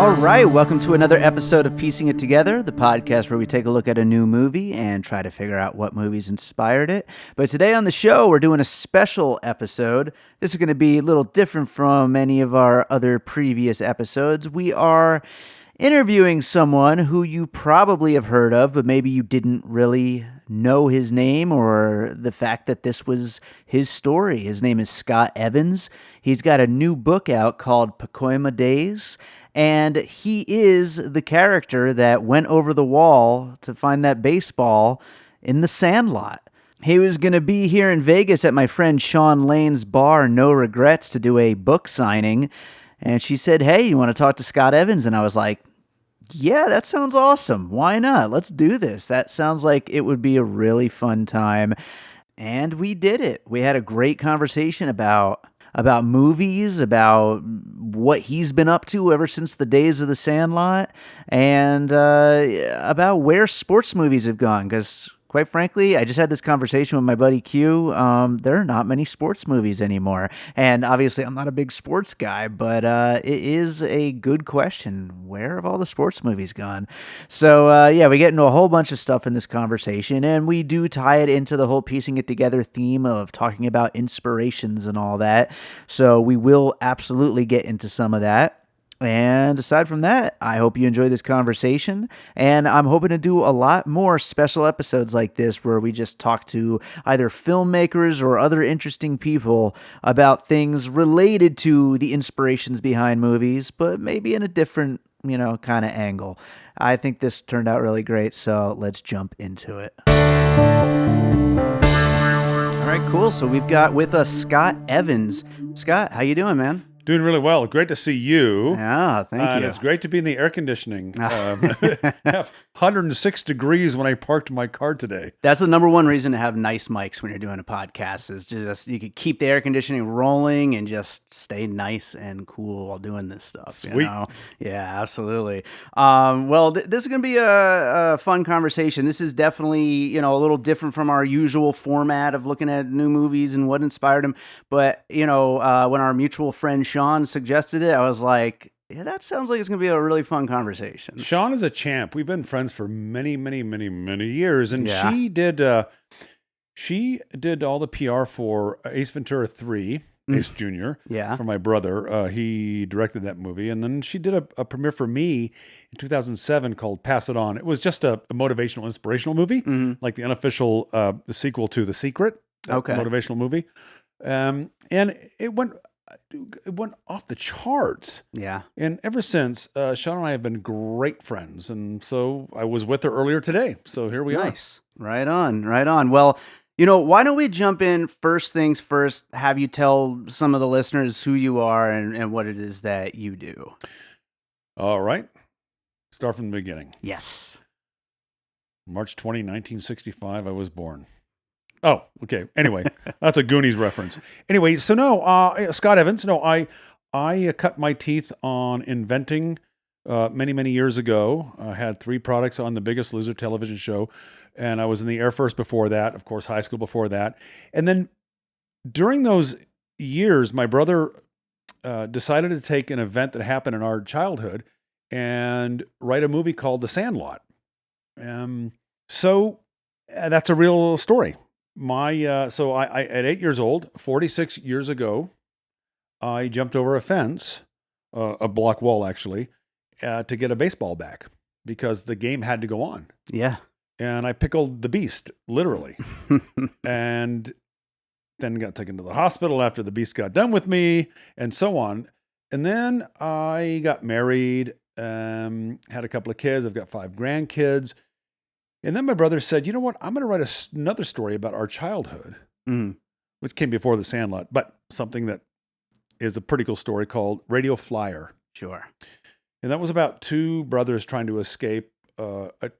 All right, welcome to another episode of Piecing It Together, the podcast where we take a look at a new movie and try to figure out what movies inspired it. But today on the show, we're doing a special episode. This is going to be a little different from any of our other previous episodes. We are interviewing someone who you probably have heard of, but maybe you didn't really know his name or the fact that this was his story. His name is Scott Evans. He's got a new book out called Pacoima Days, and he is the character that went over the wall to find that baseball in the Sandlot. He was going to be here in Vegas at my friend Sean Lane's bar, No Regrets, to do a book signing, and she said, "Hey, you want to talk to Scott Evans?" And I was like, yeah, that sounds awesome. Why not? Let's do this. That sounds like it would be a really fun time. And we did it. We had a great conversation about movies, about what he's been up to ever since the days of the Sandlot, and about where sports movies have gone. Because quite frankly, I just had this conversation with my buddy Q. There are not many sports movies anymore. And obviously, I'm not a big sports guy, but it is a good question. Where have all the sports movies gone? So, yeah, we get into a whole bunch of stuff in this conversation, and we do tie it into the whole piecing it together theme of talking about inspirations and all that. So we will absolutely get into some of that. And aside from that, I hope you enjoy this conversation, and I'm hoping to do a lot more special episodes like this where we just talk to either filmmakers or other interesting people about things related to the inspirations behind movies, but maybe in a different, kind of angle. I think this turned out really great, so let's jump into it. All right, cool. So we've got with us Scott Evans. Scott, how you doing, man? Doing really well. Great to see you. Yeah, thank you. And it's great to be in the air conditioning. 106 degrees when I parked my car today. That's the number one reason to have nice mics when you're doing a podcast is just you could keep the air conditioning rolling and just stay nice and cool while doing this stuff. Sweet. Yeah, absolutely. Well, this is going to be a fun conversation. This is definitely, a little different from our usual format of looking at new movies and what inspired them. But, when our mutual friend Sean suggested it, I was like, yeah, that sounds like it's going to be a really fun conversation. Sean is a champ. We've been friends for many, many, many, many years. And Yeah. she did all the PR for Ace Ventura 3, Ace Jr., Yeah. for my brother. He directed that movie. And then she did a premiere for me in 2007 called Pass It On. It was just a motivational, inspirational movie, like the unofficial the sequel to The Secret, Okay. motivational movie. And it went off the charts. Yeah. And ever since, Sean and I have been great friends. And so I was with her earlier today. So here we are. Nice. Right on, right on. Well, why don't we jump in first things first, have you tell some of the listeners who you are and what it is that you do. All right. Start from the beginning. Yes. March 20, 1965, I was born. Oh, okay. Anyway, that's a Goonies reference. Anyway, so no, Scott Evans. No, I cut my teeth on inventing many, many years ago. I had 3 products on The Biggest Loser television show, and I was in the Air Force before that, of course, high school before that. And then during those years, my brother decided to take an event that happened in our childhood and write a movie called The Sandlot. So that's a real story. So I at 8 years old, 46 years ago, I jumped over a fence, a block wall actually, to get a baseball back because the game had to go on. Yeah. And I pickled the beast, literally, and then got taken to the hospital after the beast got done with me, and so on. And then I got married, had a couple of kids. I've got 5 grandkids. And then my brother said, you know what? I'm going to write another story about our childhood, which came before The Sandlot, but something that is a pretty cool story called Radio Flyer. Sure. And that was about 2 brothers trying to escape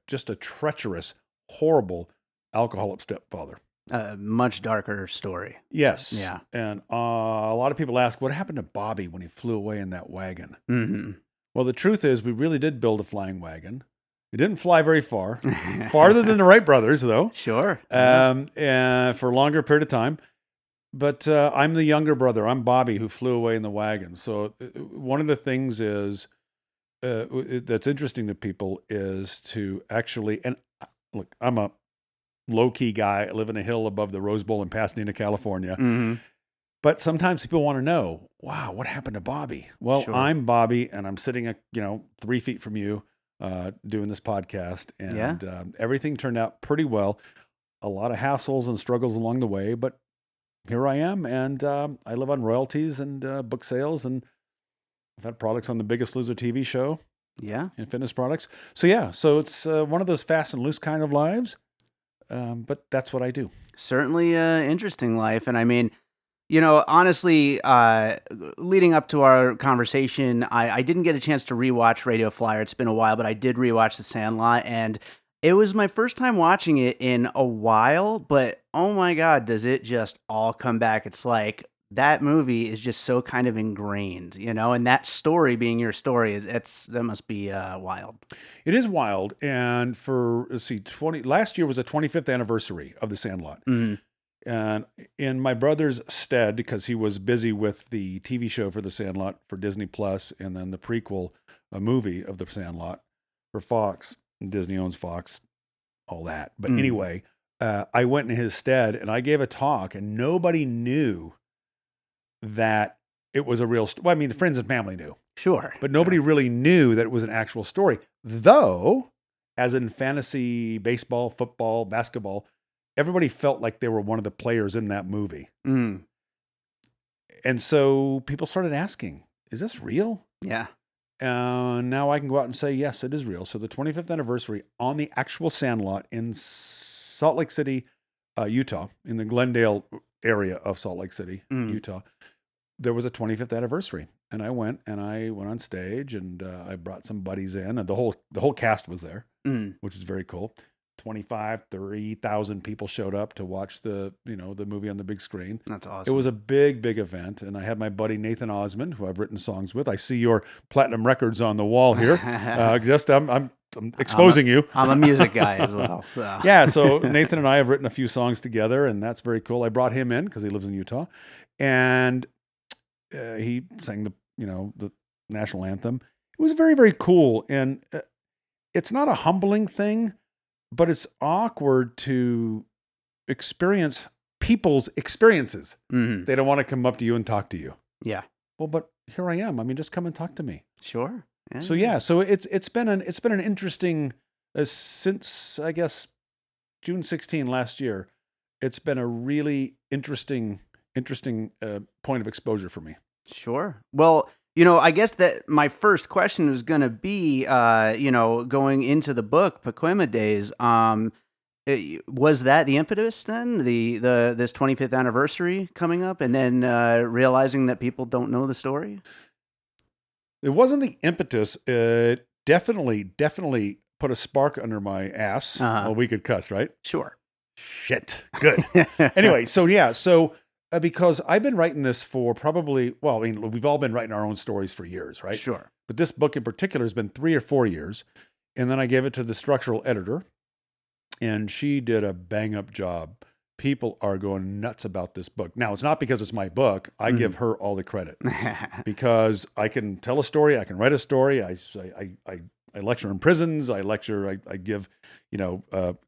just a treacherous, horrible alcoholic stepfather. Much darker story. Yes. Yeah. And a lot of people ask, what happened to Bobby when he flew away in that wagon? Mm-hmm. Well, the truth is we really did build a flying wagon. It didn't fly very far, farther than the Wright brothers, though. Sure. And for a longer period of time. But I'm the younger brother. I'm Bobby, who flew away in the wagon. So one of the things is that's interesting to people is to actually, and look, I'm a low key guy. I live in a hill above the Rose Bowl in Pasadena, California. Mm-hmm. But sometimes people want to know, wow, what happened to Bobby? Well, Sure. I'm Bobby, and I'm sitting, 3 feet from you, doing this podcast, Yeah. and everything turned out pretty well. A lot of hassles and struggles along the way, but here I am, and I live on royalties and book sales, and I've had products on the Biggest Loser TV show Yeah. and fitness products. So yeah, so it's one of those fast and loose kind of lives, but that's what I do. Certainly interesting life. And I mean, honestly, leading up to our conversation, I didn't get a chance to rewatch Radio Flyer. It's been a while, but I did rewatch The Sandlot, and it was my first time watching it in a while, but oh my God, does it just all come back? It's like that movie is just so kind of ingrained, and that story being your story that must be wild. It is wild, and for let's see, last year was the 25th anniversary of The Sandlot. Mhm. And in my brother's stead, because he was busy with the TV show for The Sandlot for Disney Plus, and then the prequel, a movie of The Sandlot for Fox. Disney owns Fox, all that. But anyway, I went in his stead and I gave a talk, and nobody knew that it was a real story. Well, I mean, the friends and family knew, Sure. but nobody really knew that it was an actual story. Though, as in fantasy, baseball, football, basketball, everybody felt like they were one of the players in that movie. Mm. And so people started asking, is this real? Yeah. Now I can go out and say, yes, it is real. So the 25th anniversary on the actual Sandlot in Salt Lake City, Utah, in the Glendale area of Salt Lake City, Utah, there was a 25th anniversary. And I went on stage, and I brought some buddies in, and the whole cast was there, which is very cool. 30,000 people showed up to watch the movie on the big screen. That's awesome. It was a big, big event. And I had my buddy Nathan Osmond, who I've written songs with. I see your platinum records on the wall here. I'm exposing you. I'm a music guy as well. So. Yeah. So Nathan and I have written a few songs together, and that's very cool. I brought him in because he lives in Utah, and he sang the national anthem. It was very, very cool. And it's not a humbling thing, but it's awkward to experience people's experiences. Mm-hmm. They don't want to come up to you and talk to you. Yeah. Well, but here I am. I mean, just come and talk to me. Sure. Yeah. So it's been an interesting since I guess June 16 last year. It's been a really interesting point of exposure for me. Sure. Well, I guess that my first question was going to be, going into the book, Pacoima Days. Was that the impetus then? This 25th anniversary coming up, and then realizing that people don't know the story? It wasn't the impetus. It definitely put a spark under my ass. Well, we could cuss, right? Sure. Shit. Good. Anyway, so because I've been writing this for probably, well, I mean, we've all been writing our own stories for years, right? Sure. But this book in particular has been 3 or 4 years. And then I gave it to the structural editor, and she did a bang up job. People are going nuts about this book. Now, it's not because it's my book. I give her all the credit because I can tell a story. I can write a story. I lecture in prisons. I give,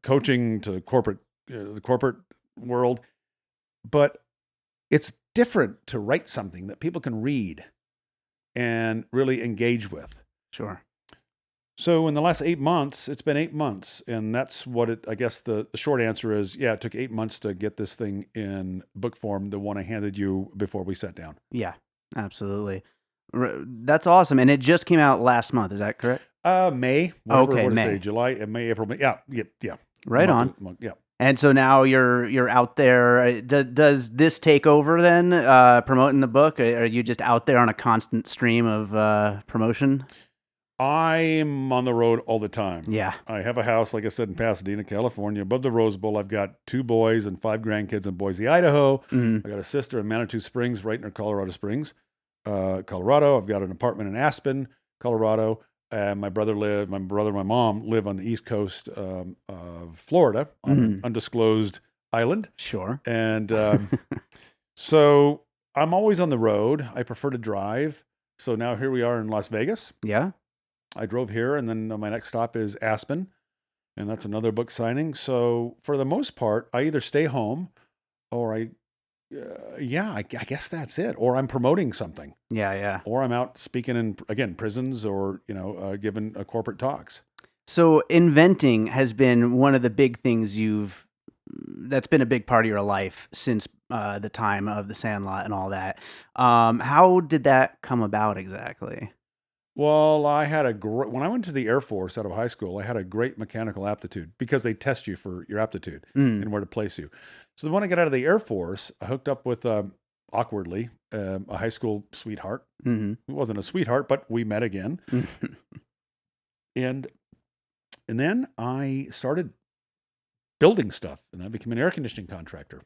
coaching to the corporate world. But it's different to write something that people can read and really engage with. Sure. So in the last 8 months, it's been 8 months. And that's what I guess the short answer is, yeah, it took 8 months to get this thing in book form, the one I handed you before we sat down. Yeah, absolutely. That's awesome. And it just came out last month. Is that correct? May. Okay, May. May. July, May, April, May. Yeah. Right on. Yeah. And so now you're out there. Does this take over then, promoting the book? Are you just out there on a constant stream of promotion? I'm on the road all the time. Yeah. I have a house, like I said, in Pasadena, California, above the Rose Bowl. I've got 2 boys and 5 grandkids in Boise, Idaho. Mm-hmm. I got a sister in Manitou Springs, right near Colorado Springs, Colorado. I've got an apartment in Aspen, Colorado. My brother and my mom live on the East Coast of Florida on an undisclosed island. Sure. And so I'm always on the road. I prefer to drive. So now here we are in Las Vegas. Yeah. I drove here, and then my next stop is Aspen, and that's another book signing. So for the most part, I either stay home or I guess that's it. Or I'm promoting something, Yeah, yeah. or I'm out speaking in, again, prisons, or, giving corporate talks. So inventing has been one of the big things that's been a big part of your life since the time of the Sandlot and all that. How did that come about exactly? Well, I had when I went to the Air Force out of high school, I had a great mechanical aptitude because they test you for your aptitude Mm, and where to place you. So when I got out of the Air Force, I hooked up with, awkwardly, a high school sweetheart. hmm It wasn't a sweetheart, but we met again. And and then I started building stuff, and I became an air conditioning contractor.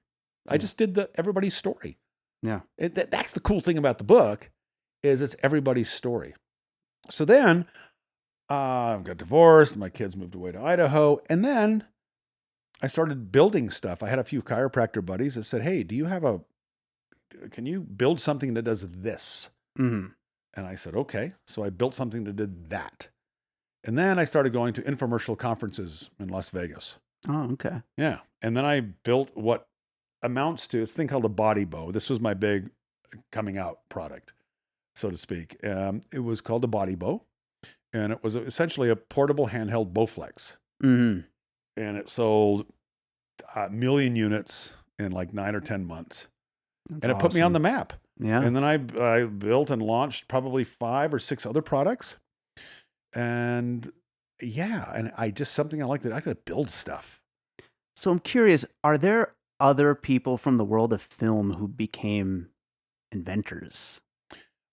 I Yeah. just did everybody's story. Yeah. That's the cool thing about the book, is it's everybody's story. So then I got divorced. My kids moved away to Idaho. And then I started building stuff. I had a few chiropractor buddies that said, "Hey, can you build something that does this?" hmm And I said, "Okay." So I built something that did that. And then I started going to infomercial conferences in Las Vegas. Oh, okay. Yeah. And then I built what amounts to a thing called a body bow. This was my big coming out product, so to speak. It was called a body bow, and it was essentially a portable handheld Bowflex. hmm And it sold a million units in like 9 or 10 months. That's And it put me on the map. Yeah. And then I built and launched probably 5 or 6 other products. And yeah, and I just, something I like to build stuff. So I'm curious, are there other people from the world of film who became inventors?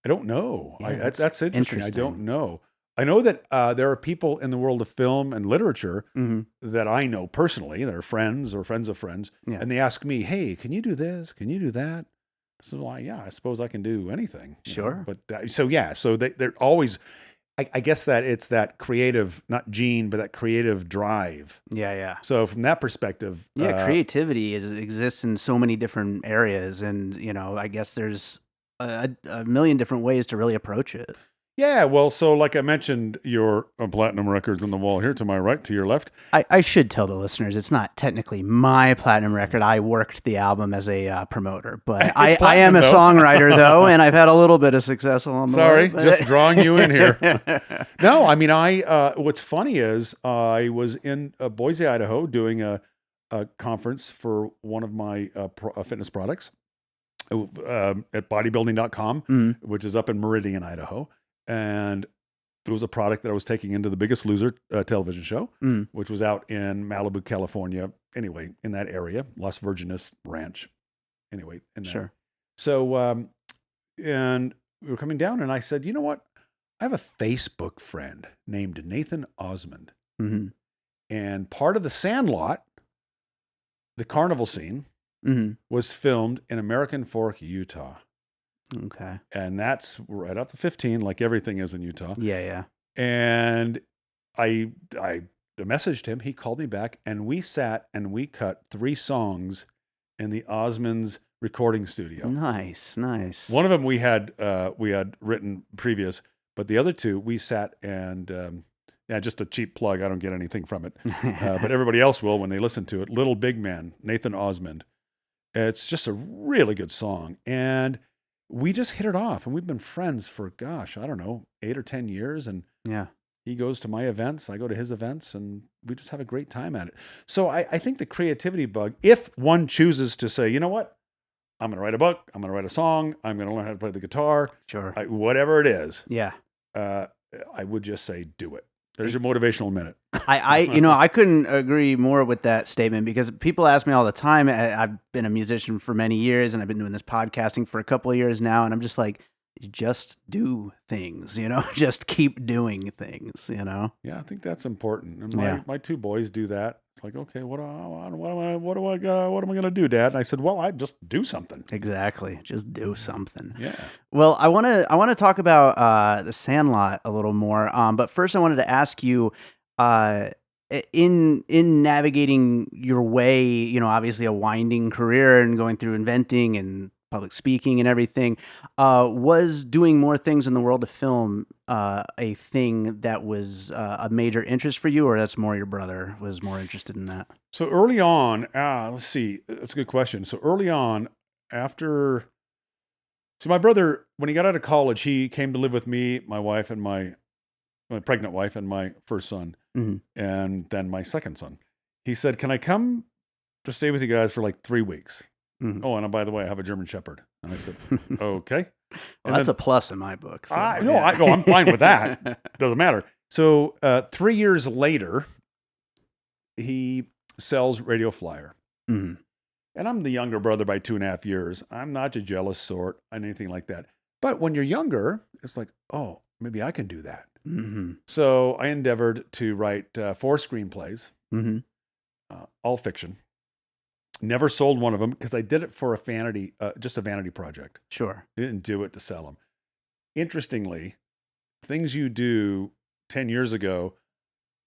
I don't know. Yeah, That's interesting. I don't interesting. know. I know that there are people in the world of film and literature hmm that I know personally. They're friends or friends of friends. Yeah. And they ask me, "Hey, can you do this? Can you do that?" So, well, yeah, I suppose I can do anything. Sure. But so they're always, I guess that it's that creative, not gene, but that creative drive. Yeah, yeah. So from that perspective, Yeah, creativity exists in so many different areas, and I guess there's a million different ways to really approach it. yeah, well, so like I mentioned, your platinum records on the wall here to my right, to your left. I should tell the listeners it's not technically my platinum record. I worked the album as a promoter, but It's I am platinum, a though. sorry, though, and I've had a little bit of success along the Sorry, way. but- just drawing you in here. No, I mean, what's funny is I was in Boise, Idaho, doing a conference for one of my fitness products at bodybuilding.com, Mhm. which is up in Meridian, Idaho. And it was a product that I was taking into the Biggest Loser television show, Mhm. which was out in Malibu, California. Anyway, in that area, Las Virgenes Ranch. Anyway, in that. Sure. So, and we were coming down, and I said, "You know what? I have a Facebook friend named Nathan Osmond, hmm and part of the Sandlot, the carnival scene, hmm was filmed in American Fork, Utah." Okay. And that's right up to 15, like everything is in Utah. Yeah, yeah. And I messaged him. He called me back, and we sat and we cut 3 songs in the Osmonds recording studio. Nice, nice. One of them we had written previous, but the other 2 we sat and yeah, just a cheap plug. I don't get anything from it, but everybody else will when they listen to it. Little Big Man, Nathan Osmond. It's just a really good song, and we just hit it off, and we've been friends for, gosh, I don't know, 8 or 10 years. And yeah. he goes to my events, I go to his events, and we just have a great time at it. So I think the creativity bug, if one chooses to say, you know what, I'm going to write a book, I'm going to write a song, I'm going to learn how to play the guitar, Sure. whatever it is, Yeah. I would just say, do it. There's your motivational minute. I couldn't agree more with that statement, because people ask me all the time. I've been a musician for many years, and I've been doing this podcasting for a couple of years now, and I'm just like, just do things, just keep doing things, Yeah, I think that's important. And Yeah. my 2 boys do that. It's like, okay, what am I going to do, Dad? And I said, well, I just do something. Exactly. Just do something. Yeah. Well, I want to talk about the Sandlot a little more. But first, I wanted to ask you, in navigating your way, obviously a winding career and going through inventing and public speaking and everything. Was doing more things in the world of film a thing that was a major interest for you, or that's more your brother was more interested in that? So early on, let's see, that's a good question. So early on, after, so my brother, when he got out of college, he came to live with me, my wife, and my pregnant wife, and my first son, Hmm. and then my second son. He said, "Can I come to stay with you guys for like 3 weeks? Hmm. Oh, and by the way, I have a German Shepherd." And I said, "Okay." Well, And that's then a plus in my book. So, no, I'm fine with that. Doesn't matter. So 3 years later, he sells Radio Flyer. Mhm. And I'm the younger brother by 2.5 years. I'm not a jealous sort, anything like that. But when you're younger, it's like, oh, maybe I can do that. Mhm. So I endeavored to write 4 screenplays, Mhm. all fiction. Never sold one of them because I did it for a vanity, just a vanity project. Sure. Didn't do it to sell them. Interestingly, things you do 10 years ago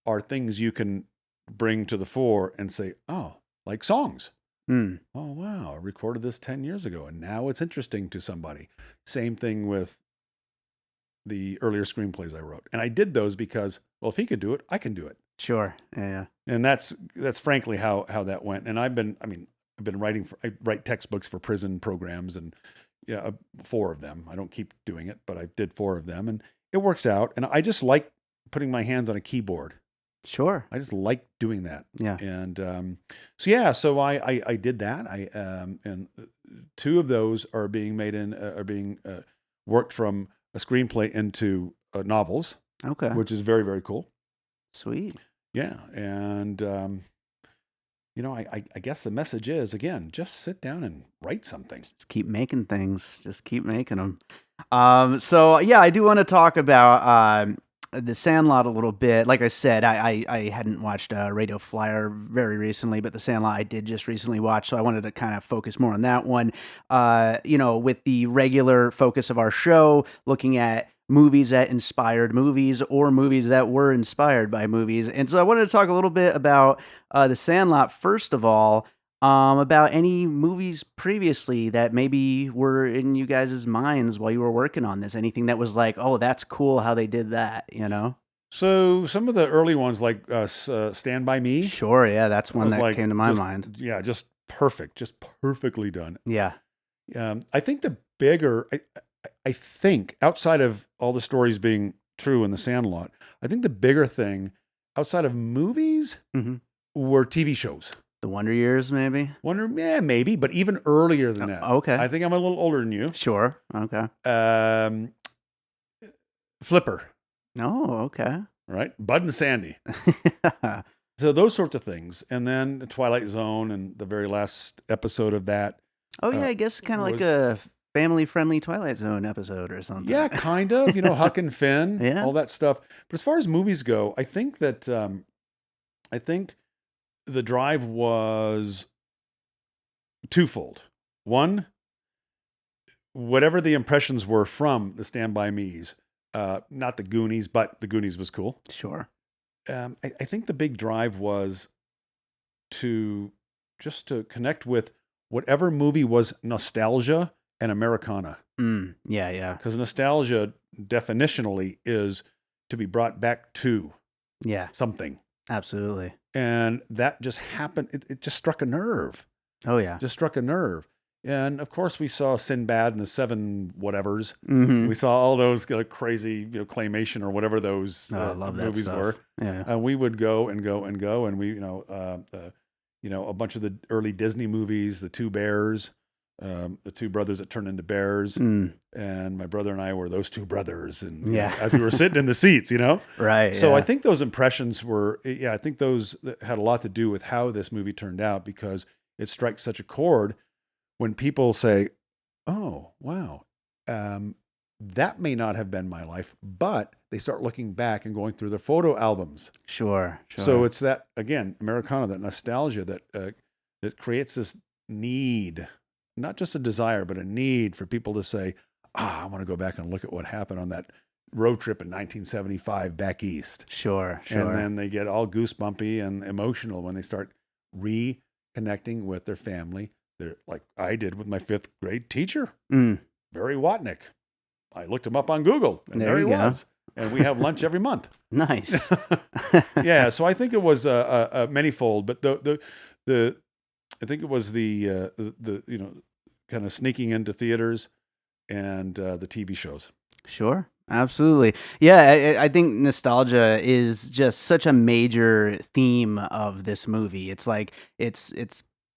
are things you can bring to the fore and say, oh, like songs. Mm. Oh, wow, I recorded this 10 years ago and now it's interesting to somebody. Same thing with the earlier screenplays I wrote. And I did those because, well, if he could do it, I can do it. Sure. Yeah. And that's frankly how that went. And I've been writing I write textbooks for prison programs, and 4 of them. I don't keep doing it, but I did 4 of them, and it works out. And I just like putting my hands on a keyboard. Sure. I just like doing that. Yeah. And so I did that. And 2 of those are being worked from a screenplay into novels, Okay. which is very, very cool. Sweet. Yeah. And, I guess the message is, again, just sit down and write something. Just keep making things. Just keep making them. So yeah, I do want to talk about the Sandlot a little bit. Like I said, I hadn't watched Radio Flyer very recently, but the Sandlot I did just recently watch, so I wanted to kind of focus more on that one. With the regular focus of our show, looking at movies that inspired movies or movies that were inspired by movies. And so I wanted to talk a little bit about the Sandlot first of all. About any movies previously that maybe were in you guys' minds while you were working on this. Anything that was like, oh, that's cool how they did that, you know? So some of the early ones, like Stand By Me, Sure, yeah, that's one was that like came to my just, mind. yeah, just perfect, just perfectly done. Yeah. I think I think outside of all the stories being true in The Sandlot, I think the bigger thing outside of movies Hmm. were TV shows. The Wonder Years, maybe? Maybe, but even earlier than that. Okay. I think I'm a little older than you. Sure. Okay. Flipper, Oh, okay. right? Bud and Sandy. So those sorts of things. And then the Twilight Zone and the very last episode of that. Oh, yeah, I guess kind of like was- a family-friendly Twilight Zone episode or something. Yeah, kind of, Huck and Finn, Yeah. all that stuff. But as far as movies go, I think that, I think the drive was twofold. One, whatever the impressions were from the Stand By Me's, not the Goonies, but the Goonies was cool. Sure. I think the big drive was to connect with whatever movie was nostalgia and Americana. Yeah, yeah. Because nostalgia definitionally is to be brought back to Yeah, something. absolutely. And that just happened. It just struck a nerve. Oh, yeah. Just struck a nerve. And of course, we saw Sinbad and the 7 whatevers. Mm-hmm. We saw all those crazy, claymation or whatever those Oh, I love that movies stuff. were. Yeah. And we would go and go and go. And we, a bunch of the early Disney movies, the 2 bears, the 2 brothers that turned into bears. Mm, And my brother and I were those 2 brothers. And Yeah. as we were sitting in the seats, right. So yeah. I think those impressions were, I think those had a lot to do with how this movie turned out, because it strikes such a chord when people say, oh, wow, that may not have been my life, but they start looking back and going through their photo albums. Sure. So it's that, again, Americana, that nostalgia that creates this need, not just a desire, but a need for people to say, I want to go back and look at what happened on that road trip in 1975 back east. Sure. And then they get all goosebumpy and emotional when they start reconnecting with their family like I did with my 5th grade teacher, Mm, Barry Watnick. I looked him up on Google, and There there he you go. was. And we have lunch every month. nice. Yeah, so I think it was a manyfold, but the I think it was the kind of sneaking into theaters and the TV shows. Sure, absolutely. Yeah, I think nostalgia is just such a major theme of this movie. It's like it's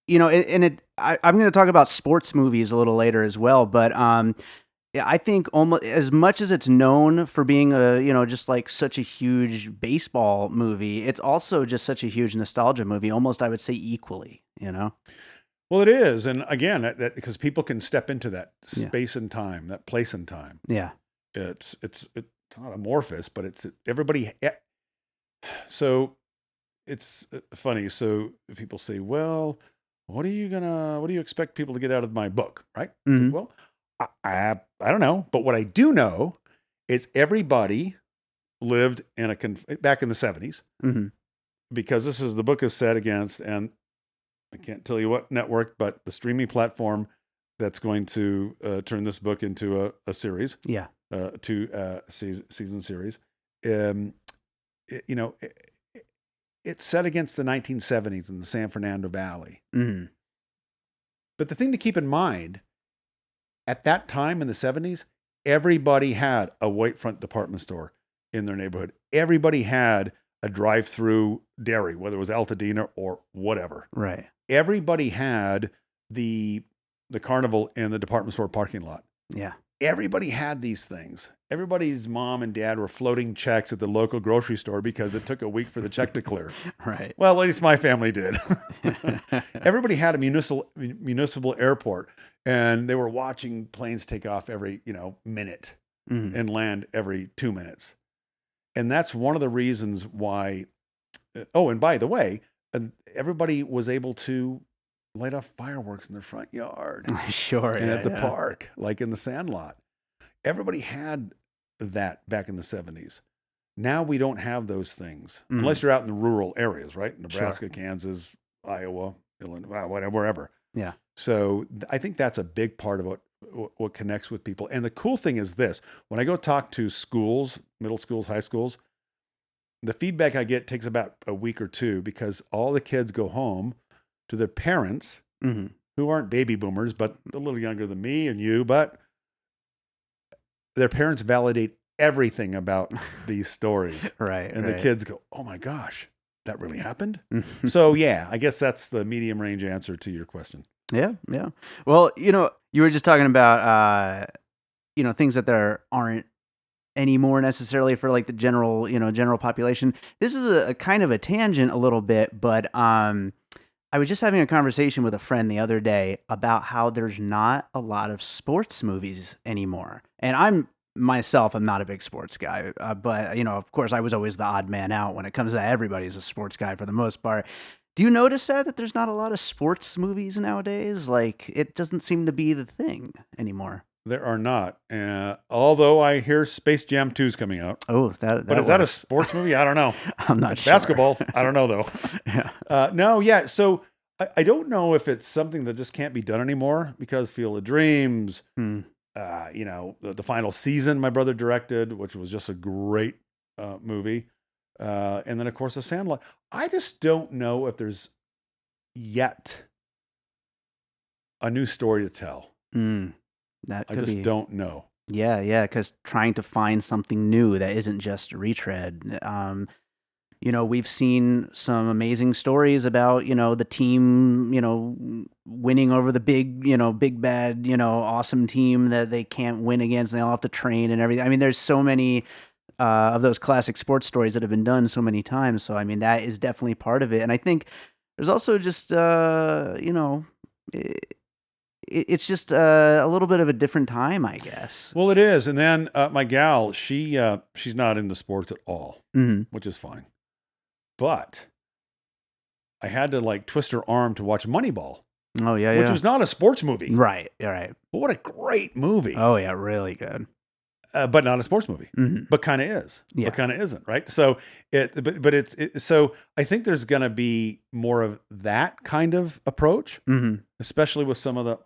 and I'm going to talk about sports movies a little later as well, but yeah, I think almost as much as it's known for being just like such a huge baseball movie, it's also just such a huge nostalgia movie, almost I would say equally, you know? Well, it is, and again, that because people can step into that Yeah. space and time, that place and time. Yeah. It's not amorphous, but it's everybody. So it's funny. So people say, "Well, what do you expect people to get out of my book?" Right? Mhm. Well, I don't know, but what I do know is everybody lived in back in the 70s, Mhm. because the book is set against, and I can't tell you what network, but the streaming platform that's going to turn this book into a series, Yeah. 2 season series. Um, it- you know, it, it's set against the 1970s in the San Fernando Valley. Mhm. But the thing to keep in mind, at that time in the 70s, everybody had a white-front department store in their neighborhood. Everybody had a drive-through dairy, whether it was Altadena or whatever. Right. Everybody had the carnival in the department store parking lot. Yeah. Everybody had these things. Everybody's mom and dad were floating checks at the local grocery store because it took a week for the check to clear. Right. Well, at least my family did. Everybody had a municipal airport, and they were watching planes take off every minute Mhm. and land every 2 minutes. And that's one of the reasons why. Oh, and by the way, everybody was able to light off fireworks in their front yard Sure. and Yeah. at the Yeah. park, like in the Sandlot. Everybody had that back in the 70s. Now we don't have those things, Mhm. unless you're out in the rural areas, right? Sure. Nebraska, Kansas, Iowa, Illinois, whatever, wherever. Yeah. So I think that's a big part of what connects with people. And the cool thing is this: when I go talk to schools, middle schools, high schools, the feedback I get takes about a week or two, because all the kids go home to their parents, Mhm. who aren't baby boomers, but a little younger than me and you, but their parents validate everything about these stories. Right. And the Right. kids go, "Oh my gosh, that really happened?" Mhm. So yeah, I guess that's the medium range answer to your question. Yeah. Yeah. Well, you were just talking about things that there aren't anymore necessarily for like the general population. This is a kind of a tangent a little bit, but I was just having a conversation with a friend the other day about how there's not a lot of sports movies anymore. And I'm not a big sports guy, but of course I was always the odd man out when it comes to everybody's a sports guy for the most part. Do you notice that there's not a lot of sports movies nowadays? Like it doesn't seem to be the thing anymore. There are not. Although I hear Space Jam 2 is coming out. Oh, that But is that a works. sports movie? I don't know. I'm not It's sure. basketball. I don't know, though. Yeah. No, yeah. So I don't know if it's something that just can't be done anymore, because Field of Dreams, Hmm. the final season my brother directed, which was just a great movie. And then, of course, The Sandlot. I just don't know if there's yet a new story to tell. That I could just be. don't know. Yeah, because trying to find something new that isn't just a retread. We've seen some amazing stories about, the team, winning over the big bad, awesome team that they can't win against. And they all have to train and everything. I mean, there's so many of those classic sports stories that have been done so many times. So, I mean, that is definitely part of it. And I think there's also just, it's just a little bit of a different time, I guess. Well, it is. And then my gal, she's not into sports at all, Mhm. which is fine. But I had to like twist her arm to watch Moneyball, Oh, yeah, which yeah. was not a sports movie. Right, yeah, right. But what a great movie. Oh, yeah, really good. But not a sports movie. Mhm. But kind of is. Yeah. But kind of isn't, right? So so I think there's going to be more of that kind of approach. Mhm. especially with some of the,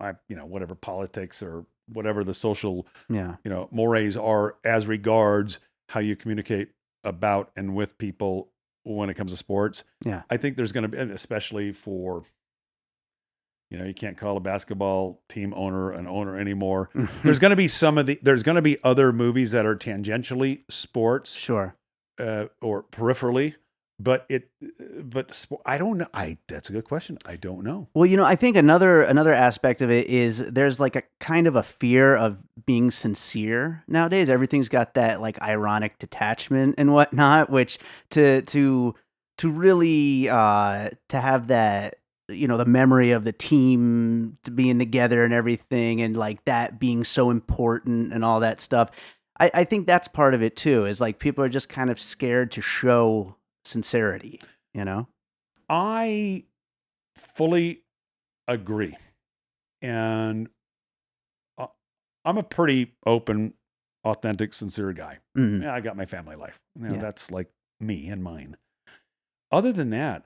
whatever politics or whatever the social, Yeah. mores are as regards how you communicate about and with people when it comes to sports. Yeah. I think there's going to be, and especially for, you can't call a basketball team owner an owner anymore. There's going to be there's going to be other movies that are tangentially sports, Sure. or peripherally, but I don't know. That's a good question. I don't know. Well, I think another aspect of it is there's like a kind of a fear of being sincere nowadays. Everything's got that like ironic detachment and whatnot, which to really to have that the memory of the team to being together and everything, and like that being so important and all that stuff. I think that's part of it too. Is like people are just kind of scared to show sincerity. I fully agree. And I'm a pretty open, authentic, sincere guy. Mhm. Yeah, I got my family life. Yeah. That's like me and mine. Other than that,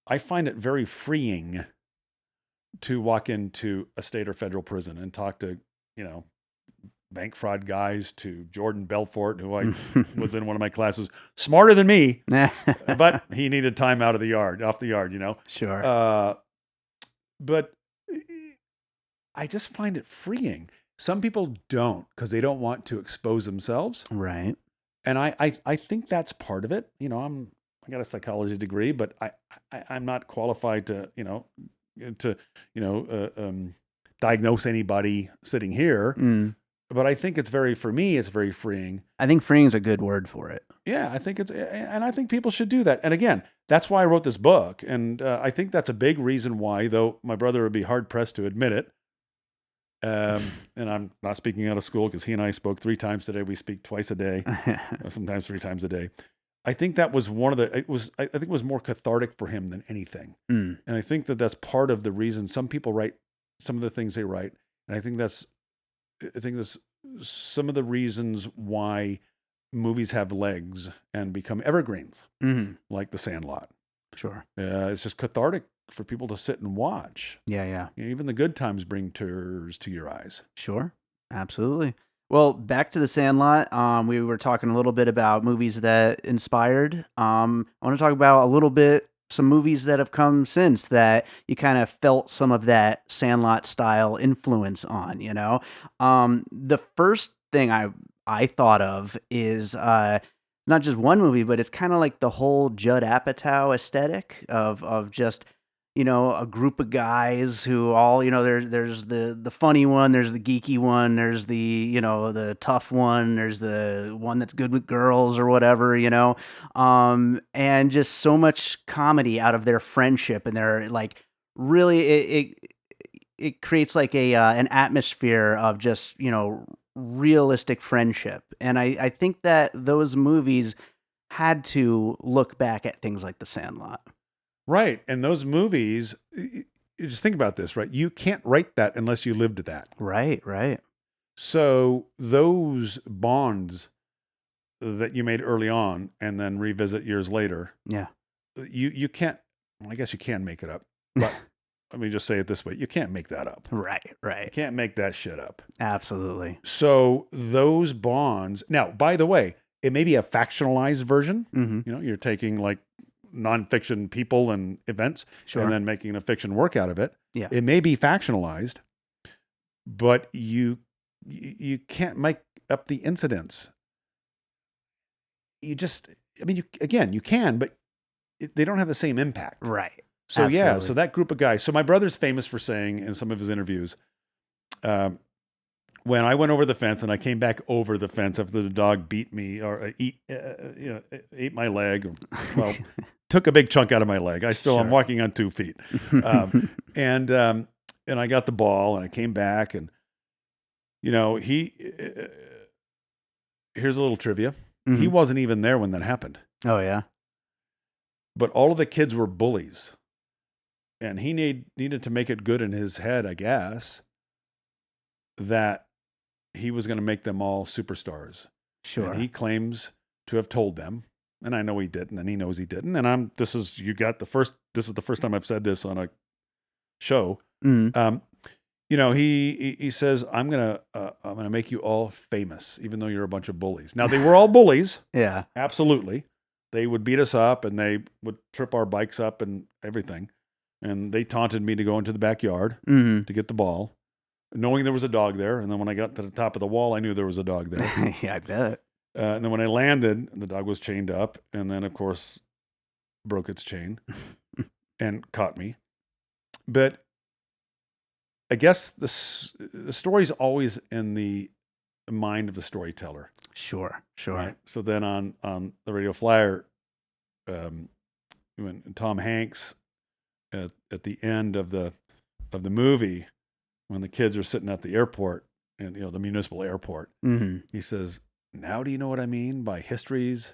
I find it very freeing to walk into a state or federal prison and talk to, bank fraud guys, to Jordan Belfort, who I was in one of my classes, smarter than me, but he needed time off the yard. Sure. But I just find it freeing. Some people don't, because they don't want to expose themselves. Right. And I think that's part of it. I got a psychology degree, but I'm not qualified to, diagnose anybody sitting here. Mm. But I think for me, it's very freeing. I think freeing is a good word for it. Yeah, and I think people should do that. And again, that's why I wrote this book. And I think that's a big reason why, though my brother would be hard pressed to admit it. And I'm not speaking out of school, because he and I spoke 3 times today. We speak twice a day, sometimes 3 times a day. I think that was I think it was more cathartic for him than anything. Mm. And I think that's part of the reason some people write some of the things they write. And I think that's some of the reasons why movies have legs and become evergreens, like The Sandlot. Sure. It's just cathartic for people to sit and watch. Yeah. Even the good times bring tears to your eyes. Sure. Absolutely. Well, back to The Sandlot. We were talking a little bit about movies that inspired. I want to talk about a little bit some movies that have come since that you kind of felt some of that Sandlot style influence on. The first thing I thought of is not just one movie, but it's kind of like the whole Judd Apatow aesthetic of just a group of guys who all, there's the funny one, there's the geeky one, there's the tough one, there's the one that's good with girls or whatever, and just so much comedy out of their friendship, and they're like really it creates like an atmosphere of just realistic friendship, and I think that those movies had to look back at things like The Sandlot. Right. And those movies, you just think about this, right? You can't write that unless you lived that. Right. So those bonds that you made early on and then revisit years later, Yeah. you can't, well, I guess you can make it up, but let me just say it this way. You can't make that up. Right. You can't make that shit up. Absolutely. So those bonds, now, by the way, it may be a factionalized version. Mm-hmm. You're taking like nonfiction people and events, Sure. and then making a fiction work out of it. Yeah. It may be factionalized, but you can't make up the incidents. You can, but they don't have the same impact. Right. So Absolutely. yeah, so that group of guys. So my brother's famous for saying in some of his interviews, when I went over the fence and I came back over the fence after the dog beat me or ate my leg, well, took a big chunk out of my leg. I'm walking on 2 feet, and I got the ball and I came back, and here's a little trivia. Mm-hmm. He wasn't even there when that happened. Oh yeah. But all of the kids were bullies, and he needed to make it good in his head, I guess, that he was going to make them all superstars. Sure. And he claims to have told them, and I know he didn't, and he knows he didn't. And this is the first time I've said this on a show. Mm. He says, I'm gonna make you all famous, even though you're a bunch of bullies. Now they were all bullies, Yeah. absolutely. They would beat us up and they would trip our bikes up and everything. And they taunted me to go into the backyard Mm. to get the ball, knowing there was a dog there. And then when I got to the top of the wall, I knew there was a dog there. Yeah, I bet. And then when I landed, the dog was chained up, and then of course broke its chain and caught me. But I guess the story's always in the mind of the storyteller. Sure. Right. So then on the Radio Flyer, when Tom Hanks at the end of the movie, when the kids are sitting at the airport and the municipal airport, Mm-hmm. he says, "Now do you know what I mean by histories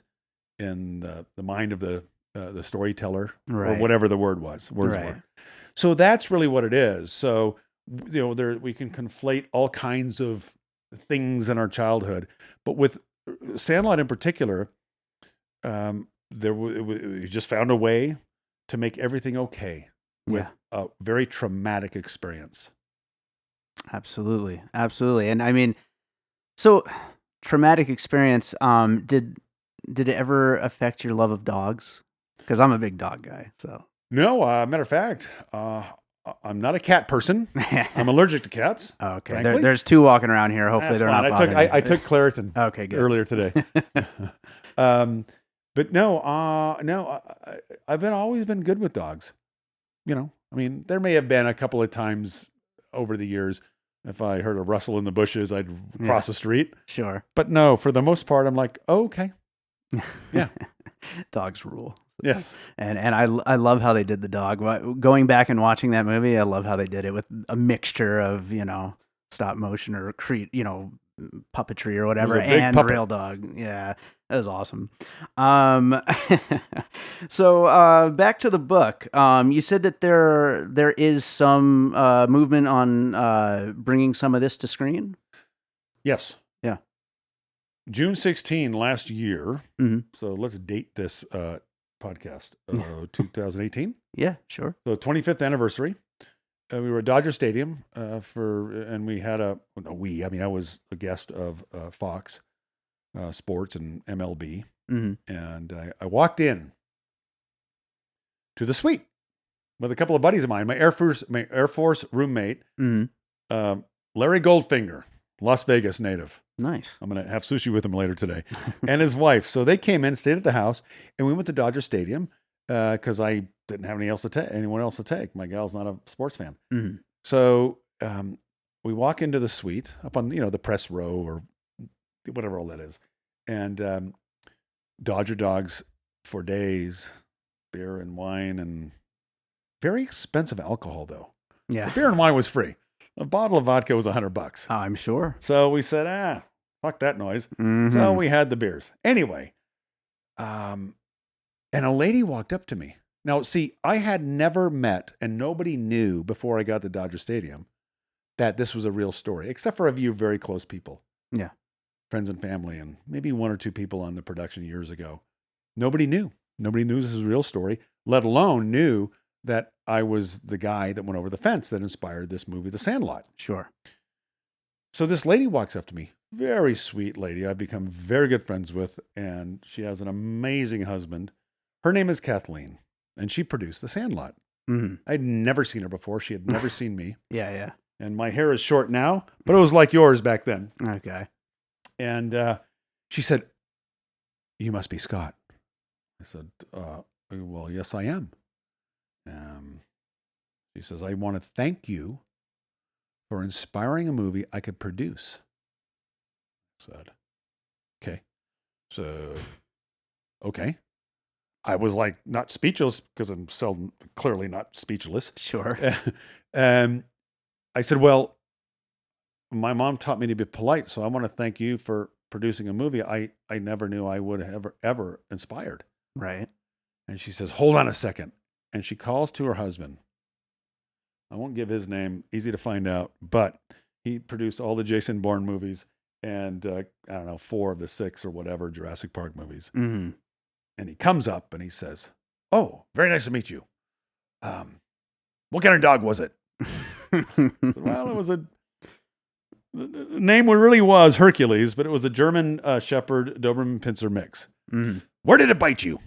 in the mind of the storyteller," Right. or whatever the words Right. were. So that's really what it is. So there we can conflate all kinds of things in our childhood, but with Sandlot in particular, we just found a way to make everything okay with a very traumatic experience. Absolutely. Absolutely. And I mean, so traumatic experience, did it ever affect your love of dogs? Because I'm a big dog guy, so. No, matter of fact, I'm not a cat person. I'm allergic to cats. Okay. frankly. There's two walking around here. Hopefully That's they're fine. not bothering you. I took Claritin Okay, good. earlier today. But no, no, I've always been good with dogs. I mean, there may have been a couple of times over the years, if I heard a rustle in the bushes, I'd cross the street. Sure. But no, for the most part, I'm like, oh, okay. Yeah. Dogs rule. Yes. And I love how they did the dog. Going back and watching that movie, I love how they did it with a mixture of, stop motion or puppetry or whatever, a big and puppet. real dog. Yeah, that was awesome. So back to the book. You said that there is some movement on bringing some of this to screen. Yes. Yeah. June 16 last year. Mhm. So let's date this podcast. 2018. Yeah, sure. So 25th anniversary. We were at Dodger Stadium and we had I was a guest of Fox Sports and MLB. Mm-hmm. And I walked in to the suite with a couple of buddies of mine, my Air Force roommate, Mm-hmm. Larry Goldfinger, Las Vegas native. Nice. I'm going to have sushi with him later today, and his wife. So they came in, stayed at the house, and we went to Dodger Stadium because I didn't have anyone else to take. My gal's not a sports fan. Mm-hmm. So we walk into the suite up on the press row or whatever all that is, and Dodger dogs for days, beer and wine, and very expensive alcohol though. Yeah. The beer and wine was free. A bottle of vodka was $100. I'm sure. So we said, fuck that noise. Mm-hmm. So we had the beers. Anyway, and a lady walked up to me. Now, see, I had never met, and nobody knew before I got to Dodger Stadium, that this was a real story, except for a few very close people. Yeah. Friends and family, and maybe one or two people on the production years ago. Nobody knew. Nobody knew this was a real story, let alone knew that I was the guy that went over the fence that inspired this movie, The Sandlot. Sure. So this lady walks up to me, very sweet lady I've become very good friends with, and she has an amazing husband. Her name is Kathleen, and she produced The Sandlot. Mm-hmm. I'd never seen her before. She had never seen me. Yeah. And my hair is short now, but it was like yours back then. Okay. And she said, "You must be Scott." I said, "Well, yes, I am." She says, "I want to thank you for inspiring a movie I could produce." I said, "Okay." So, okay. I was like not speechless because I'm clearly not speechless. Sure. I said, "Well, my mom taught me to be polite, so I want to thank you for producing a movie I never knew I would have ever inspired." Right. And she says, "Hold on a second." And she calls to her husband. I won't give his name, easy to find out, but he produced all the Jason Bourne movies and, 4 of the 6 or whatever Jurassic Park movies. Mm-hmm. And he comes up and he says, "Oh, very nice to meet you. What kind of dog was it? Well, it was the name really was Hercules, but it was a German Shepherd Doberman Pinscher mix. Mm-hmm. Where did it bite you?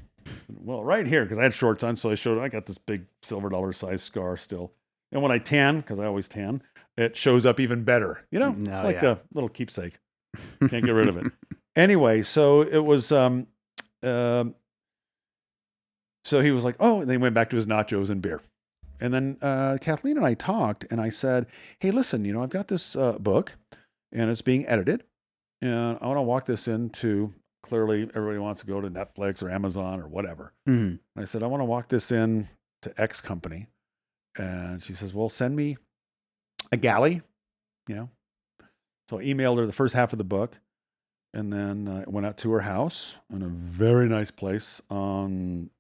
Well, right here, because I had shorts on, so I got this big silver dollar size scar still. And when I tan, because I always tan, it shows up even better. You know, it's like a little keepsake. Can't get rid of it. Anyway, so it was, so he was like, oh, and then he went back to his nachos and beer. And then Kathleen and I talked, and I said, hey, listen, I've got this book, and it's being edited, and I want to walk this into, clearly everybody wants to go to Netflix or Amazon or whatever. Mm-hmm. I said, I want to walk this in to X company. And she says, well, send me a galley, So I emailed her the first half of the book, and then I went out to her house in a very nice place on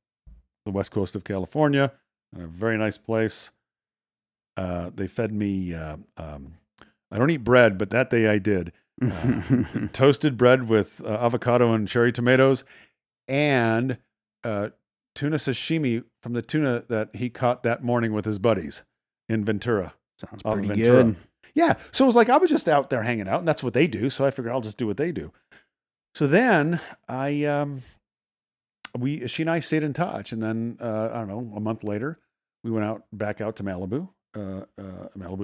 the west coast of California. A very nice place. They fed me, I don't eat bread, but that day I did. Toasted bread with avocado and cherry tomatoes, and tuna sashimi from the tuna that he caught that morning with his buddies in Ventura. Sounds pretty good. Yeah. So it was like I was just out there hanging out, and that's what they do. So I figured I'll just do what they do. So then she and I stayed in touch, and then I don't know, a month later, we went back out to Malibu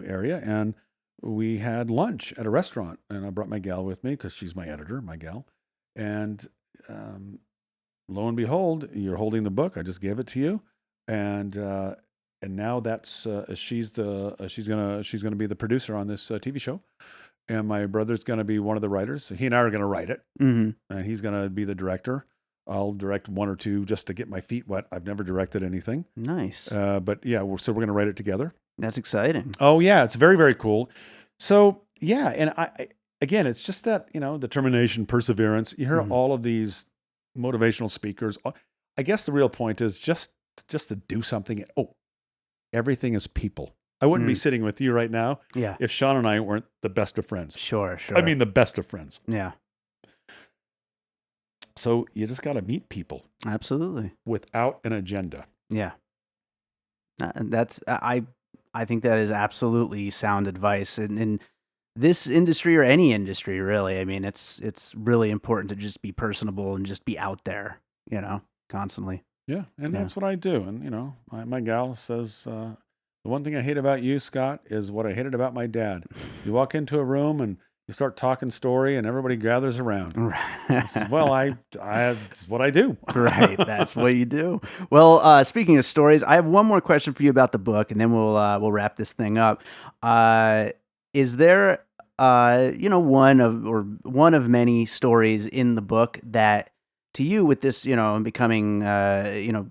area, and we had lunch at a restaurant. And I brought my gal with me because she's my editor, my gal. And lo and behold, you're holding the book. I just gave it to you, and now that's she's gonna be the producer on this TV show, and my brother's gonna be one of the writers. So he and I are gonna write it, and he's gonna be the director. I'll direct one or two just to get my feet wet. I've never directed anything. Nice. But yeah, so we're going to write it together. That's exciting. Oh yeah, it's very, very cool. So yeah, and again, it's just that, determination, perseverance. You hear all of these motivational speakers. I guess the real point is just to do something. Everything is people. I wouldn't be sitting with you right now if Sean and I weren't the best of friends. Sure. I mean, the best of friends. Yeah. So you just got to meet people. Absolutely. Without an agenda. Yeah. I think that is absolutely sound advice in this industry or any industry, really. I mean, it's really important to just be personable and just be out there, constantly. Yeah. And that's what I do. And, my gal says, the one thing I hate about you, Scott, is what I hated about my dad. You walk into a room and you start talking story, and everybody gathers around. I said, well, that's what I do. Right, that's what you do. Well, speaking of stories, I have one more question for you about the book, and then we'll wrap this thing up. Is there, one of many stories in the book that, to you, with this, becoming,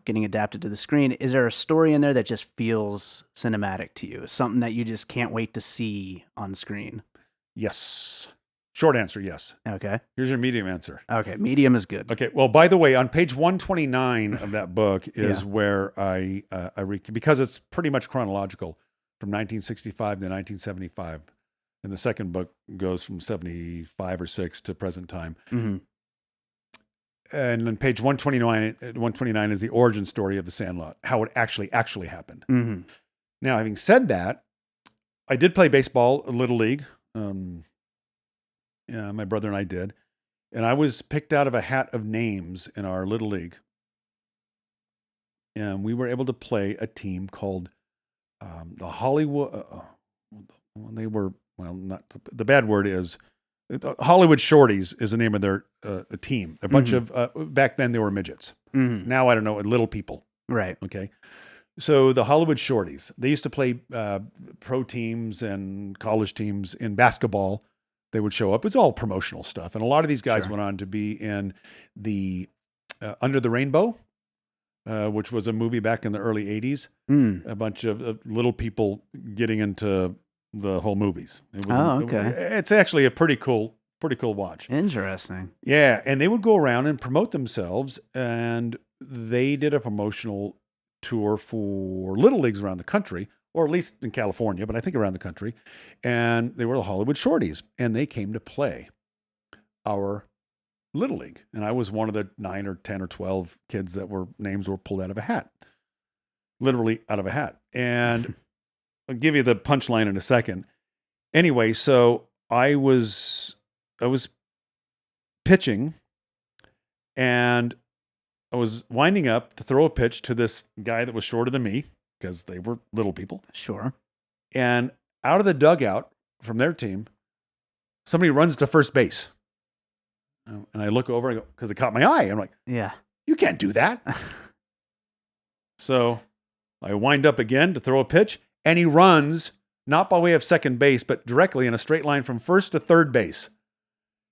getting adapted to the screen, is there a story in there that just feels cinematic to you? Something that you just can't wait to see on screen? Yes. Short answer, yes. Okay. Here's your medium answer. Okay, medium is good. Okay. Well, by the way, on page 129 of that book is where I because it's pretty much chronological from 1965 to 1975, and the second book goes from 75 or 6 to present time. Mm-hmm. And on page 129 is the origin story of the Sandlot, how it actually happened. Mm-hmm. Now, having said that, I did play baseball, Little League. My brother and I did. And I was picked out of a hat of names in our Little League. And we were able to play a team called the Hollywood. They were, not the bad word is Hollywood Shorties is the name of their team. A bunch of, back then they were midgets. Mm-hmm. Now I don't know, little people. Right. Okay. So the Hollywood Shorties, they used to play pro teams and college teams in basketball. They would show up. It's all promotional stuff. And a lot of these guys went on to be in the Under the Rainbow, which was a movie back in the early 80s. A bunch of little people getting into the whole movies. It's actually a pretty cool watch. Interesting. Yeah. And they would go around and promote themselves. And they did a promotional tour for little leagues around the country, or at least in California, but I think around the country. And they were the Hollywood Shorties, and they came to play our little league. And I was one of the 9 or 10 or 12 kids that names were pulled out of a hat. literally out of a hat. And I'll give you the punchline in a second. Anyway, so I was pitching, and I was winding up to throw a pitch to this guy that was shorter than me because they were little people. Sure. And out of the dugout from their team, somebody runs to first base. And I look over and go, because it caught my eye. I'm like, yeah, you can't do that. So I wind up again to throw a pitch, and he runs not by way of second base, but directly in a straight line from first to third base.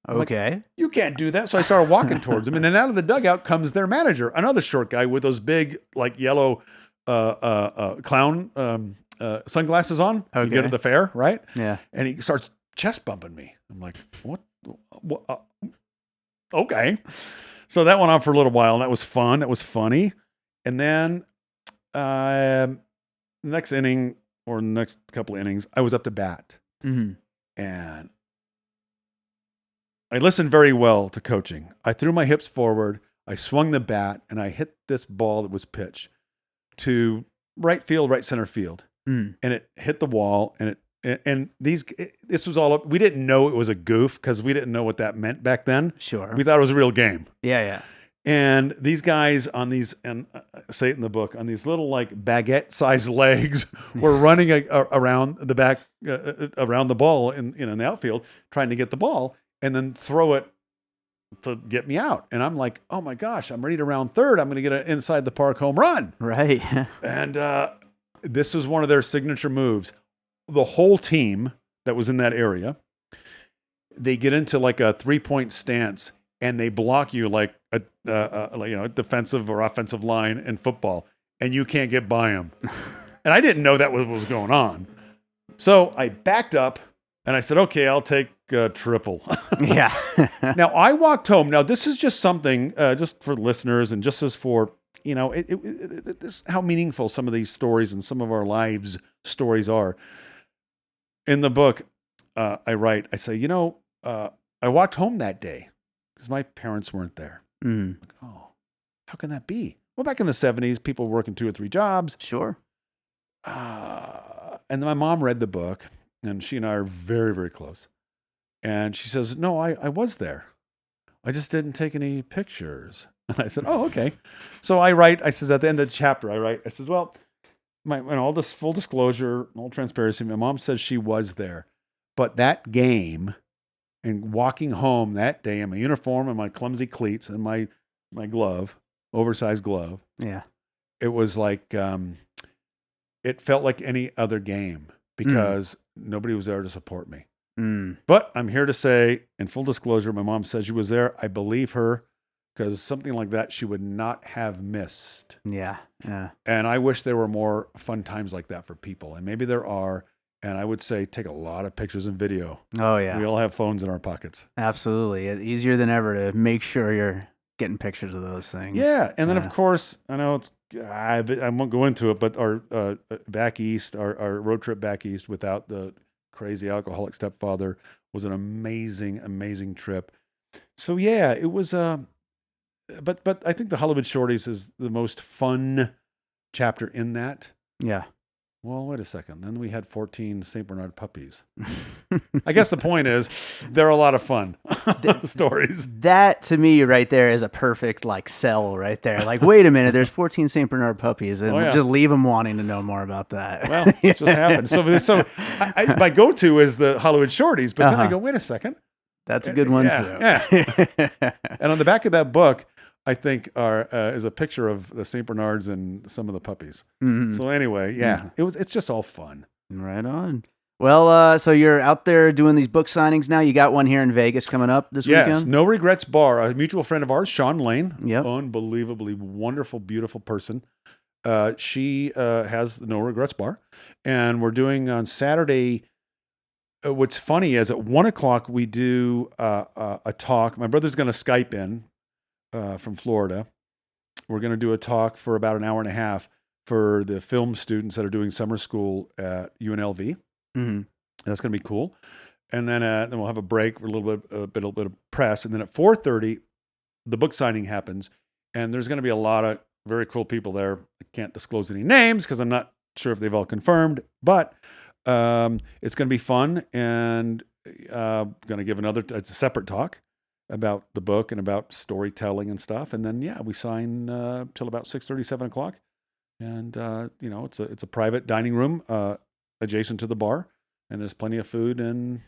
I'm okay. like, you can't do that. So I started walking towards him. And then out of the dugout comes their manager, another short guy with those big, like yellow clown sunglasses on. Okay. You get at the fair, right? Yeah. And he starts chest bumping me. I'm like, what? Okay. So that went on for a little while, and that was fun. That was funny. And then next inning or next couple of innings, I was up to bat. Mm-hmm. And I listened very well to coaching. I threw my hips forward, I swung the bat, and I hit this ball that was pitched to right field, right center field. Mm. And it hit the wall, and this was all up. We didn't know it was a goof because we didn't know what that meant back then. Sure. We thought it was a real game. Yeah. And these guys on these, and I say it in the book, on these little like baguette-sized legs were running around the back, around the ball in the outfield, trying to get the ball and then throw it to get me out. And I'm like, oh my gosh, I'm ready to round third. I'm going to get an inside the park home run. Right. And this was one of their signature moves. The whole team that was in that area, they get into like a 3-point stance, and they block you like a defensive or offensive line in football, and you can't get by them. And I didn't know that was what was going on. So I backed up, and I said, okay, I'll take triple. Yeah. Now, I walked home. Now, this is just something, just for listeners and just as for, this how meaningful some of these stories and some of our lives stories are. In the book, I write, I say, I walked home that day because my parents weren't there. Mm. Like, oh, how can that be? Well, back in the 70s, people were working 2 or 3 jobs. Sure. And then my mom read the book, and she and I are very, very close. And she says, no, I was there. I just didn't take any pictures. And I said, oh, okay. So I says at the end of the chapter, I said, well, in all this full disclosure, all transparency, my mom says she was there. But that game and walking home that day in my uniform and my clumsy cleats and my glove, oversized glove. Yeah. It was like, it felt like any other game because nobody was there to support me. Mm. But I'm here to say, in full disclosure, my mom said she was there. I believe her because something like that she would not have missed. Yeah. And I wish there were more fun times like that for people. And maybe there are. And I would say take a lot of pictures and video. Oh, yeah. We all have phones in our pockets. Absolutely. It's easier than ever to make sure you're getting pictures of those things. Yeah. And then, of course, I know I won't go into it, but our back east, our road trip back east without the crazy alcoholic stepfather was an amazing, amazing trip. So, yeah, it was, but I think the Hollywood Shorties is the most fun chapter in that. Yeah. Well, wait a second. Then we had 14 St. Bernard puppies. I guess the point is they're a lot of fun stories. That to me right there is a perfect sell right there. Like, wait a minute, there's 14 St. Bernard puppies, and just leave them wanting to know more about that. Well, it just happened. So my go-to is the Hollywood Shorties, but then I go, wait a second. That's a good one too. Yeah. And on the back of that book, I think is a picture of the St. Bernards and some of the puppies. Mm-hmm. So anyway, it's just all fun. Right on. Well, so you're out there doing these book signings now. You got one here in Vegas coming up this weekend? Yes, No Regrets Bar. A mutual friend of ours, Sean Lane. Yep. Unbelievably wonderful, beautiful person. She has the No Regrets Bar. And we're doing on Saturday. What's funny is at 1:00 we do a talk. My brother's going to Skype in from Florida. We're going to do a talk for about an hour and a half for the film students that are doing summer school at UNLV. Mm-hmm. That's going to be cool. And then we'll have a break for a little bit of press. And then at 4:30, the book signing happens. And there's going to be a lot of very cool people there. I can't disclose any names because I'm not sure if they've all confirmed, but it's going to be fun, and going to give it's a separate talk about the book and about storytelling and stuff. And then, we sign till about 6:30, 7 o'clock. And, it's a private dining room adjacent to the bar, and there's plenty of food and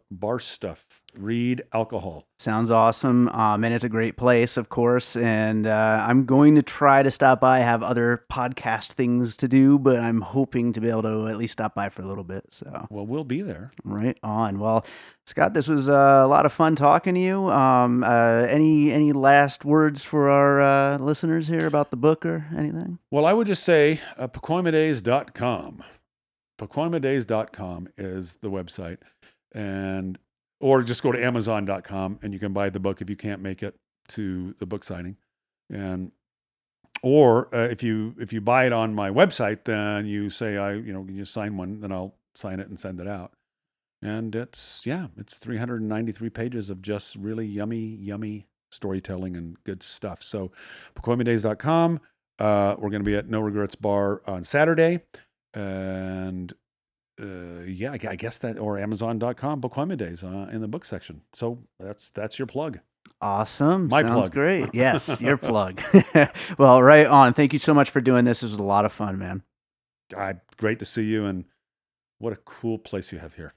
bar stuff. Read alcohol. Sounds awesome. And it's a great place, of course. And I'm going to try to stop by. I have other podcast things to do, but I'm hoping to be able to at least stop by for a little bit. So, well, we'll be there. Right on. Well, Scott, this was a lot of fun talking to you. Any last words for our listeners here about the book or anything? Well, I would just say PacoimaDays.com. PacoimaDays.com is the website, or just go to Amazon.com and you can buy the book if you can't make it to the book signing. Or if you buy it on my website, then you say you sign one, then I'll sign it and send it out. And it's 393 pages of just really yummy storytelling and good stuff. So PacoimaDays.com. We're going to be at No Regrets Bar on Saturday. And I guess that, or Amazon.com, Pacoima Days in the book section. So that's your plug. Awesome. My Sounds plug. Great. Yes, your plug. Well, right on. Thank you so much for doing this. This was a lot of fun, man. Great to see you, and what a cool place you have here.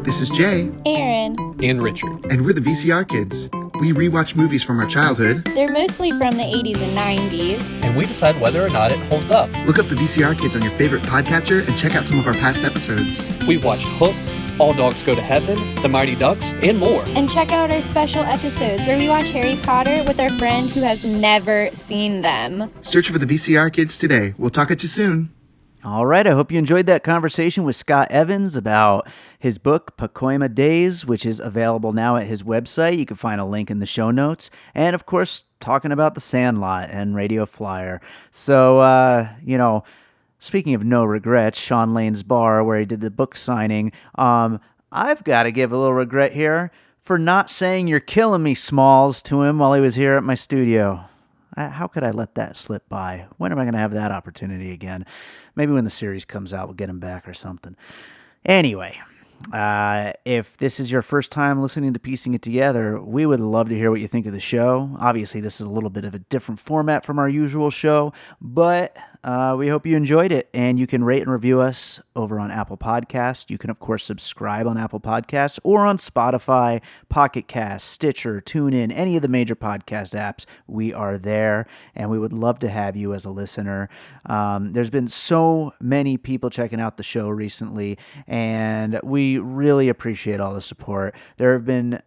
This is Jay, Aaron, and Richard. and we're the VCR Kids. We rewatch movies from our childhood. they're mostly from the 80s and 90s. And we decide whether or not it holds up. Look up the VCR Kids on your favorite podcatcher and check out some of our past episodes. We've watched Hook, All Dogs Go to Heaven, The Mighty Ducks, and more. And check out our special episodes where we watch Harry Potter with our friend who has never seen them. Search for the VCR Kids today. We'll talk at you soon. All right. I hope you enjoyed that conversation with Scott Evans about his book, Pacoima Days, which is available now at his website. You can find a link in the show notes. And, of course, talking about the Sandlot and Radio Flyer. So, speaking of no regrets, Sean Lane's bar where he did the book signing, I've got to give a little regret here for not saying "You're killing me, Smalls" to him while he was here at my studio. How could I let that slip by? When am I going to have that opportunity again? Maybe when the series comes out, we'll get him back or something. Anyway, if this is your first time listening to Piecing It Together, we would love to hear what you think of the show. Obviously, this is a little bit of a different format from our usual show, but we hope you enjoyed it, and you can rate and review us over on Apple Podcasts. You can, of course, subscribe on Apple Podcasts or on Spotify, Pocket Cast, Stitcher, TuneIn, any of the major podcast apps. We are there, and we would love to have you as a listener. There's been so many people checking out the show recently, and we really appreciate all the support. There have been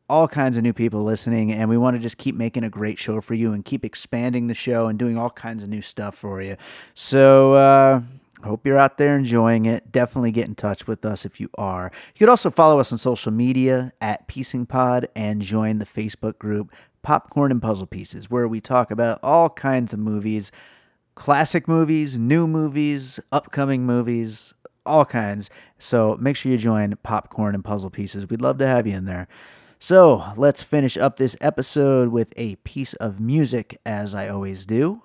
all kinds of new people listening, and we want to just keep making a great show for you and keep expanding the show and doing all kinds of new stuff for you. So, hope you're out there enjoying it. Definitely get in touch with us if you are. You could also follow us on social media at PiecingPod and join the Facebook group Popcorn and Puzzle Pieces, where we talk about all kinds of movies, classic movies, new movies, upcoming movies, all kinds. So make sure you join Popcorn and Puzzle Pieces. We'd love to have you in there. So let's finish up this episode with a piece of music, as I always do.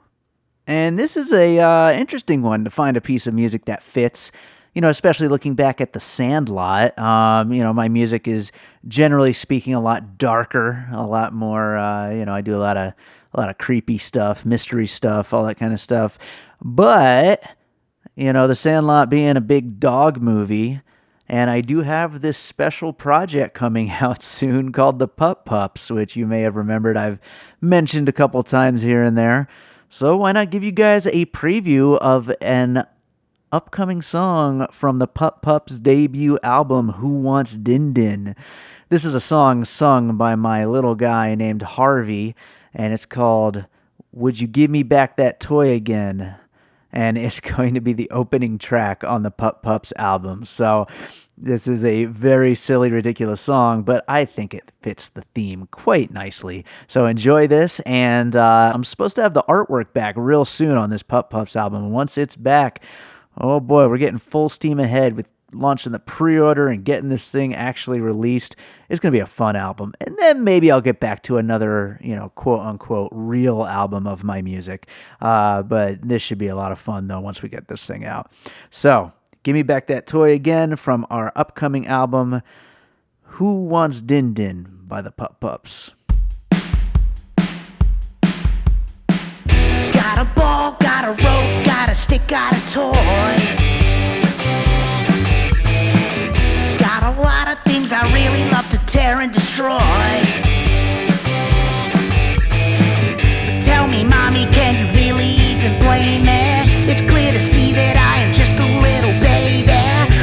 And this is a interesting one to find a piece of music that fits, especially looking back at the Sandlot. My music is generally speaking a lot darker, a lot more, I do a lot of creepy stuff, mystery stuff, all that kind of stuff. But, the Sandlot being a big dog movie, and I do have this special project coming out soon called the Pup Pups, which you may have remembered I've mentioned a couple times here and there. So why not give you guys a preview of an upcoming song from the Pup Pups debut album, Who Wants Din Din? This is a song sung by my little guy named Harvey, and it's called Would You Give Me Back That Toy Again? And it's going to be the opening track on the Pup Pups album. So this is a very silly, ridiculous song, but I think it fits the theme quite nicely. So enjoy this, and I'm supposed to have the artwork back real soon on this Pup Pups album. And once it's back, oh boy, we're getting full steam ahead with launching the pre-order and getting this thing actually released. It's going to be a fun album. And then maybe I'll get back to another, quote unquote, real album of my music. But this should be a lot of fun, though, once we get this thing out. So, Give Me Back That Toy again from our upcoming album, Who Wants Din Din by the Pup Pups. Got a ball, got a rope, got a stick, got a toy. Got a lot of things I really love to tear and destroy. But tell me, mommy, can you really even blame me? It's clear to see that I am just a little baby.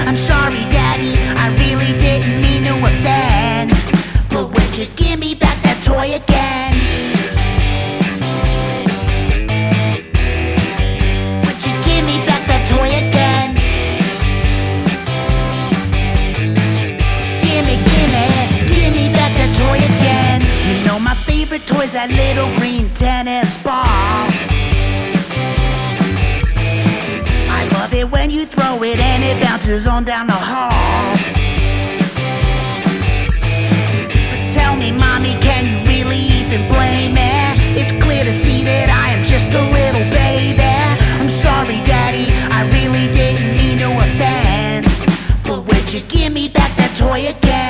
I'm sorry, daddy, I really didn't mean to offend. But would you give me back that toy again? Toys, that little green tennis ball. I love it when you throw it and it bounces on down the hall. But tell me, mommy, can you really even blame me? It's clear to see that I am just a little baby. I'm sorry, daddy, I really didn't mean to offend. But would you give me back that toy again?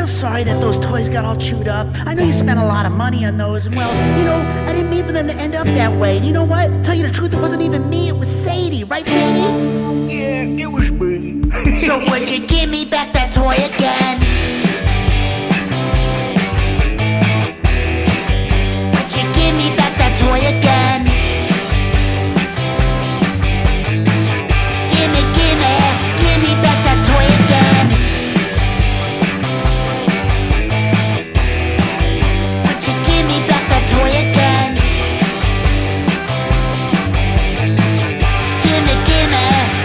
Sorry that those toys got all chewed up. I know you spent a lot of money on those, and well, I didn't mean for them to end up that way. And you know what? Tell you the truth, it wasn't even me, it was Sadie, right, Sadie? Yeah, it was me. So would you give me back that toy again? Would you give me back that toy again?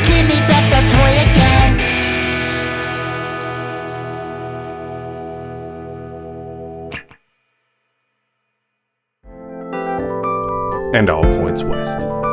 Give me back that toy again. And all points west.